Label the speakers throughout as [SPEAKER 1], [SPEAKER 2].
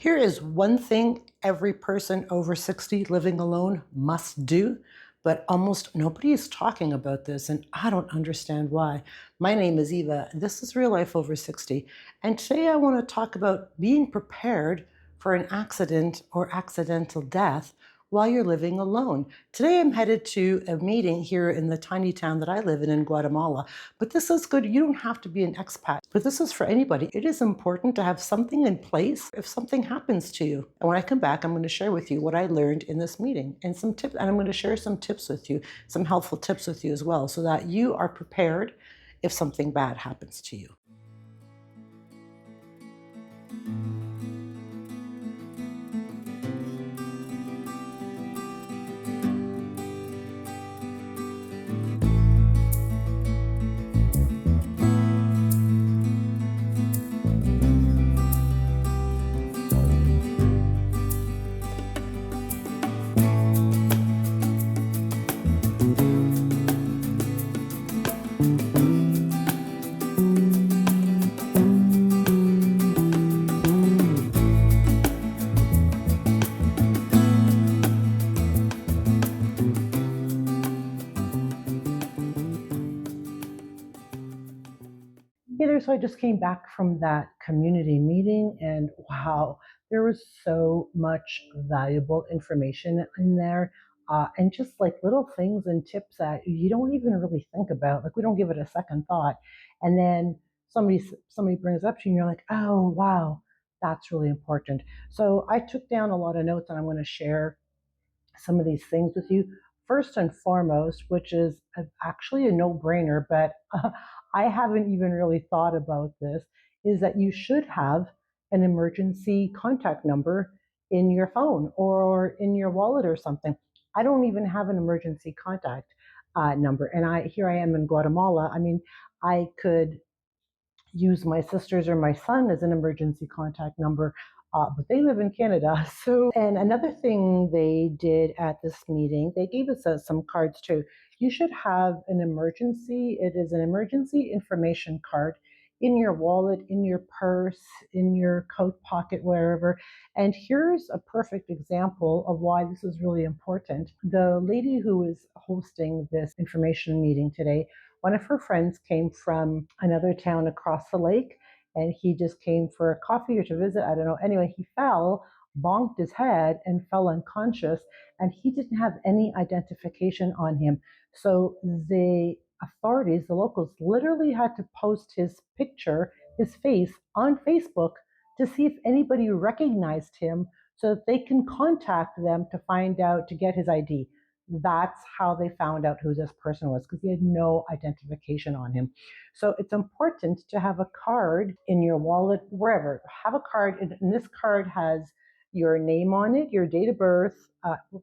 [SPEAKER 1] Here is one thing every person over 60 living alone must do, but almost nobody is talking about this, and I don't understand why. My name is Eva, and this is Real Life Over 60, and today I want to talk about being prepared for an accident or accidental death while you're living alone. Today I'm headed to a meeting here in the tiny town that I live in Guatemala, but this is good. You don't have to be an expat, but this is for anybody. It is important to have something in place if something happens to you. And when I come back, I'm going to share with you what I learned in this meeting and some tips, and I'm going to share some tips with you, some helpful tips with you as well, so that you are prepared if something bad happens to you. So I just came back from that community meeting, and wow, there was so much valuable information in there. And just like little things and tips that you don't even really think about, like we don't give it a second thought. And then somebody brings up to you, and you're like, oh wow, that's really important. So I took down a lot of notes, and I'm going to share some of these things with you. First and foremost, which is actually a no brainer, but I haven't even really thought about this, is that you should have an emergency contact number in your phone or in your wallet or something. I don't even have an emergency contact number. And here I am in Guatemala. I mean, I could use my sisters or my son as an emergency contact number, but they live in Canada. So, and another thing they did at this meeting, they gave us some cards too. You should have it is an emergency information card in your wallet, in your purse, in your coat pocket, wherever. And here's a perfect example of why this is really important. The lady who is hosting this information meeting today, one of her friends came from another town across the lake, and he just came for a coffee or to visit. I don't know. Anyway, he fell, bonked his head, and fell unconscious, and he didn't have any identification on him. So the authorities, the locals, literally had to post his picture, his face, on Facebook to see if anybody recognized him so that they can contact them to find out, to get his ID. That's how they found out who this person was, because he had no identification on him. So it's important to have a card in your wallet, wherever. Have a card, and this card has your name on it, your date of birth,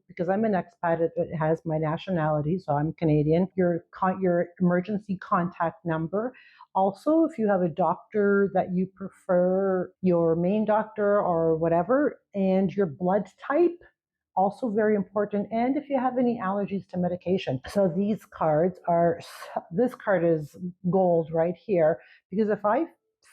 [SPEAKER 1] because I'm an expat, it has my nationality, so I'm Canadian, your emergency contact number. Also, if you have a doctor that you prefer, your main doctor or whatever, and your blood type, also very important, and if you have any allergies to medication. So this card is gold right here, because if I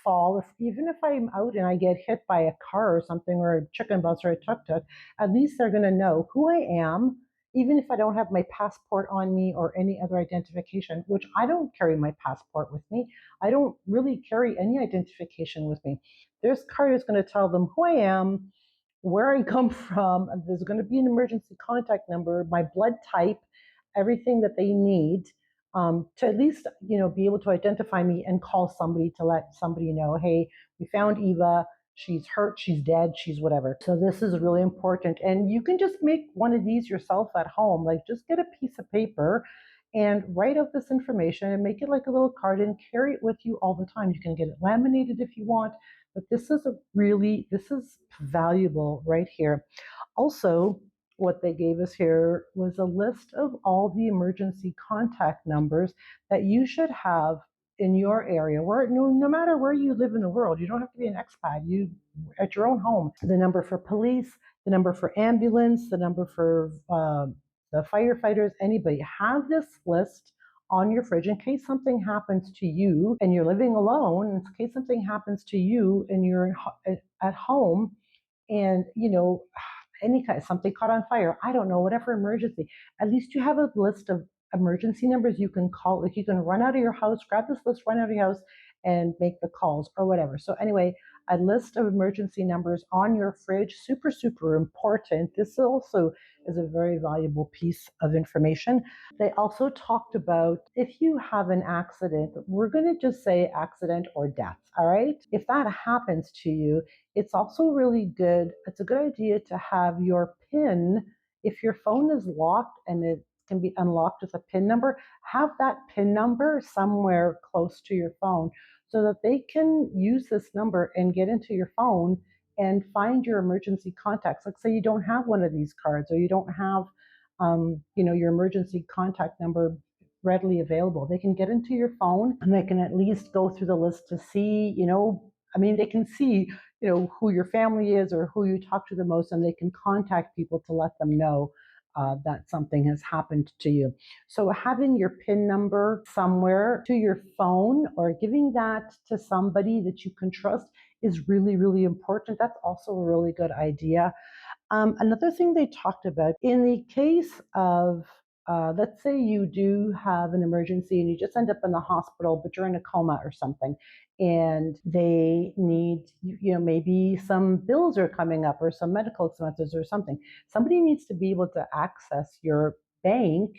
[SPEAKER 1] fall, even if I'm out and I get hit by a car or something, or a chicken bus or a tuk-tuk, at least they're going to know who I am, even if I don't have my passport on me or any other identification, which I don't carry my passport with me. I don't really carry any identification with me. This card is going to tell them who I am, where I come from. There's going to be an emergency contact number, my blood type, everything that they need, to at least be able to identify me and call somebody to let somebody know, hey, we found Eva. She's hurt. She's dead. She's whatever. So this is really important, and you can just make one of these yourself at home. Like, just get a piece of paper and write out this information and make it like a little card and carry it with you all the time. You can get it laminated if you want, but this is valuable right here. Also, what they gave us here was a list of all the emergency contact numbers that you should have in your area, where no matter where you live in the world, you don't have to be an expat, you at your own home. The number for police, the number for ambulance, the number for the firefighters, anybody. Have this list on your fridge in case something happens to you and you're living alone, in case something happens to you and you're at home. and any kind, something caught on fire, I don't know, whatever emergency, at least you have a list of emergency numbers you can call. Like, you can run out of your house, grab this list, run out of your house, and make the calls or whatever. So anyway, a list of emergency numbers on your fridge, super, super important. This also is a very valuable piece of information. They also talked about, if you have an accident, we're going to just say accident or death, all right? If that happens to you, it's also really good. It's a good idea to have your PIN. If your phone is locked and it can be unlocked with a PIN number, have that PIN number somewhere close to your phone so that they can use this number and get into your phone and find your emergency contacts. Like, say you don't have one of these cards, or you don't have your emergency contact number readily available. They can get into your phone and they can at least go through the list to see, they can see, who your family is or who you talk to the most, and they can contact people to let them know that something has happened to you. So having your PIN number somewhere to your phone or giving that to somebody that you can trust is really, really important. That's also a really good idea. Another thing they talked about, in the case of, let's say you do have an emergency and you just end up in the hospital, but you're in a coma or something, and they need, maybe some bills are coming up or some medical expenses or something. Somebody needs to be able to access your bank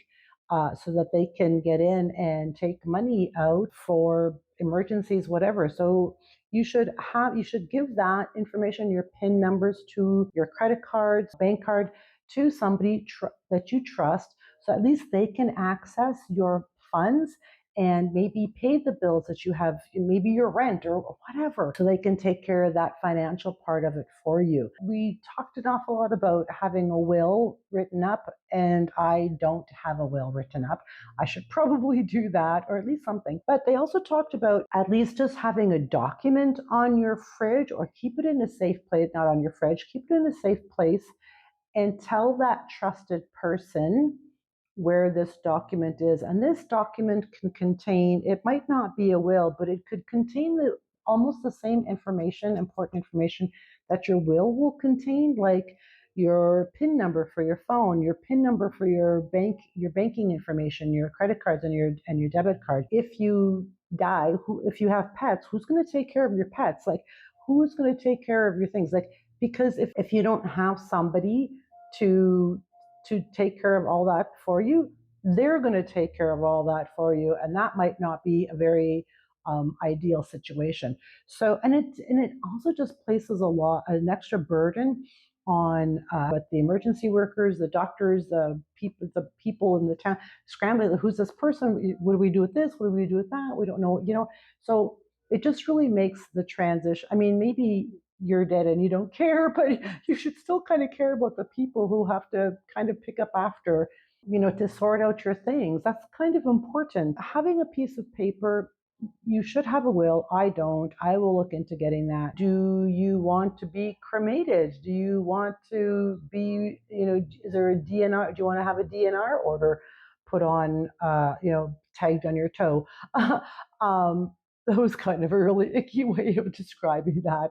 [SPEAKER 1] so that they can get in and take money out for emergencies, whatever. So you should give that information, your PIN numbers, to your credit cards, bank card, to somebody that you trust, so at least they can access your funds and maybe pay the bills that you have, maybe your rent or whatever, so they can take care of that financial part of it for you. We talked an awful lot about having a will written up, and I don't have a will written up. I should probably do that, or at least something. But they also talked about at least just having a document on your fridge, or keep it in a safe place, not on your fridge, keep it in a safe place, and tell that trusted person where this document is. And this document can contain, it might not be a will, but it could contain almost the same information, important information, that your will contain, like your PIN number for your phone, your PIN number for your banking information, your credit cards, and your debit card. If you die, if you have pets, who's going to take care of your pets? Like, who's going to take care of your things? Like, because if you don't have somebody to take care of all that for you, they're going to take care of all that for you, and that might not be a very ideal situation. So, and it also just places an extra burden on but the emergency workers, the doctors, the people in the town scrambling. Who's this person? What do we do with this? What do we do with that? We don't know. So it just really makes the transition. I mean, maybe you're dead and you don't care, but you should still kind of care about the people who have to kind of pick up after, to sort out your things. That's kind of important. Having a piece of paper, you should have a will. I don't. I will look into getting that. Do you want to be cremated? Do you want to be, is there a DNR? Do you want to have a DNR order put on, tagged on your toe? um, that was kind of a really icky way of describing that.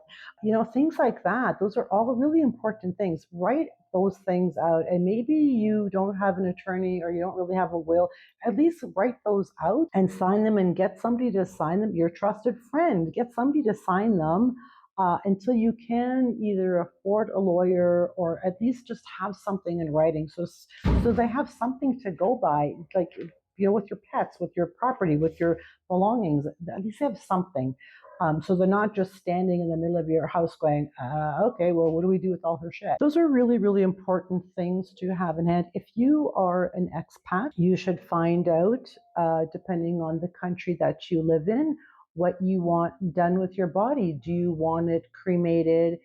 [SPEAKER 1] Things like that. Those are all really important things. Write those things out. And maybe you don't have an attorney or you don't really have a will. At least write those out and sign them, and get somebody to sign them. Your trusted friend, get somebody to sign them until you can either afford a lawyer or at least just have something in writing. So they have something to go by, like, with your pets, with your property, with your belongings. At least have something. So they're not just standing in the middle of your house going, okay, well, what do we do with all her shit? Those are really, really important things to have in hand. If you are an expat, you should find out, depending on the country that you live in, what you want done with your body. Do you want it cremated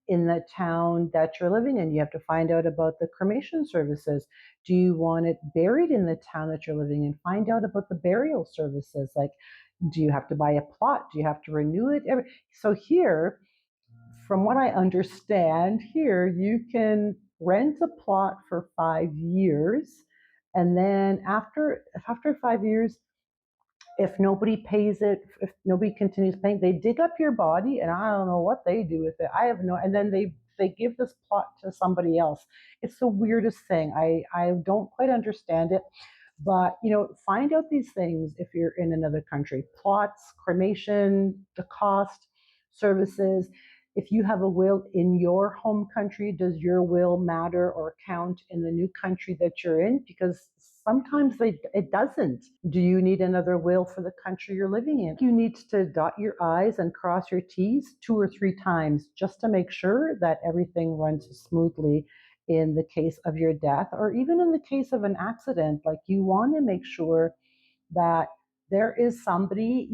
[SPEAKER 1] in the town that you're living in? You have to find out about the cremation services. Do you want it buried in the town that you're living in? Find out about the burial services. Like, do you have to buy a plot? Do you have to renew it? So here, from what I understand, here you can rent a plot for 5 years, and then after 5 years, if nobody pays it, if nobody continues paying, they dig up your body, and I don't know what they do with it. I have no, and then they give this plot to somebody else. It's the weirdest thing. I don't quite understand it. But find out these things if you're in another country. Plots, cremation, the cost, services. If you have a will in your home country, does your will matter or count in the new country that you're in? Because sometimes it doesn't. Do you need another will for the country you're living in? You need to dot your I's and cross your T's 2 or 3 times just to make sure that everything runs smoothly in the case of your death, or even in the case of an accident. Like, you want to make sure that there is somebody,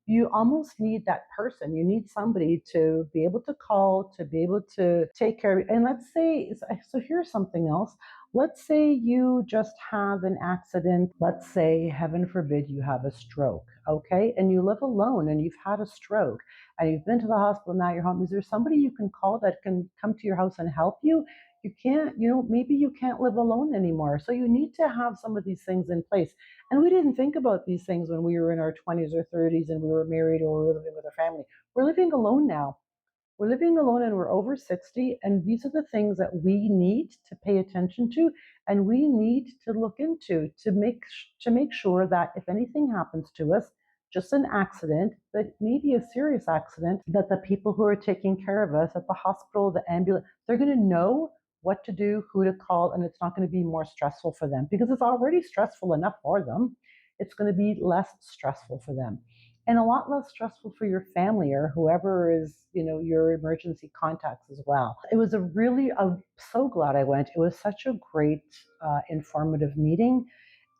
[SPEAKER 1] you almost need that person. You need somebody to be able to call, to be able to take care of it. And let's say, so here's something else. Let's say you just have an accident. Let's say, heaven forbid, you have a stroke, okay? And you live alone and you've had a stroke and you've been to the hospital, now you're home. Is there somebody you can call that can come to your house and help you? You can't, maybe you can't live alone anymore. So you need to have some of these things in place. And we didn't think about these things when we were in our 20s or 30s and we were married or we were living with our family. We're living alone now. We're living alone and we're over 60. And these are the things that we need to pay attention to and we need to look into to make sure that if anything happens to us, just an accident, but maybe a serious accident, that the people who are taking care of us at the hospital, the ambulance, they're going to know what to do, who to call, and it's not going to be more stressful for them because it's already stressful enough for them. It's going to be less stressful for them and a lot less stressful for your family or whoever is, your emergency contacts as well. It was I'm so glad I went. It was such a great, informative meeting.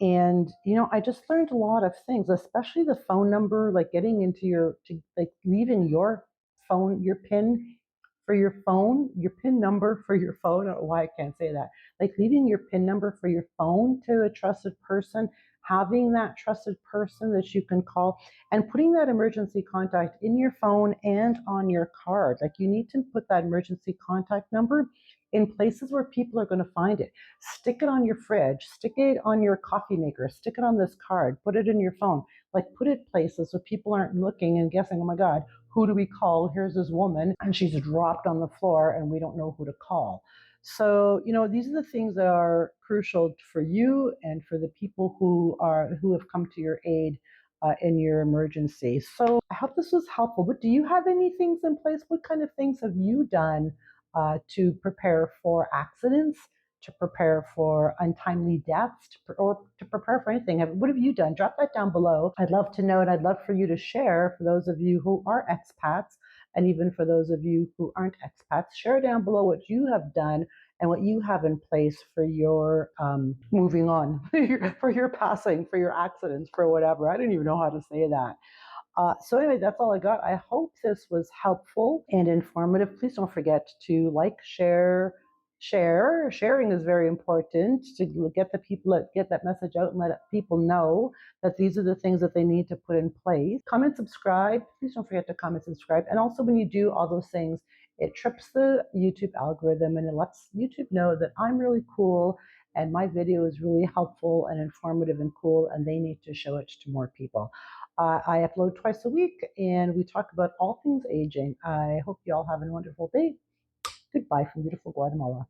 [SPEAKER 1] And, I just learned a lot of things, especially the phone number, like getting into like leaving your phone, your PIN for your PIN number for your phone. I don't know why I can't say that. Like leaving your PIN number for your phone to a trusted person, having that trusted person that you can call, and putting that emergency contact in your phone and on your card. Like, you need to put that emergency contact number in places where people are going to find it. Stick it on your fridge, stick it on your coffee maker, stick it on this card, put it in your phone. Like, put it places so people aren't looking and guessing, oh my God, who do we call? Here's this woman and she's dropped on the floor and we don't know who to call. So, these are the things that are crucial for you and for the people who have come to your aid in your emergency. So I hope this was helpful. But do you have any things in place? What kind of things have you done to prepare for accidents, to prepare for untimely deaths, or to prepare for anything? What have you done? Drop that down below. I'd love to know, and I'd love for you to share, for those of you who are expats, and even for those of you who aren't expats, share down below what you have done and what you have in place for your moving on, for your passing, for your accidents, for whatever. I don't even know how to say that. So anyway, that's all I got. I hope this was helpful and informative. Please don't forget to like, share. Sharing is very important to get get that message out and let people know that these are the things that they need to put in place. Comment, subscribe. Please don't forget to comment, subscribe. And also, when you do all those things, it trips the YouTube algorithm and it lets YouTube know that I'm really cool and my video is really helpful and informative and cool, and they need to show it to more people. I upload twice a week and we talk about all things aging. I hope you all have a wonderful day. Goodbye from beautiful Guatemala.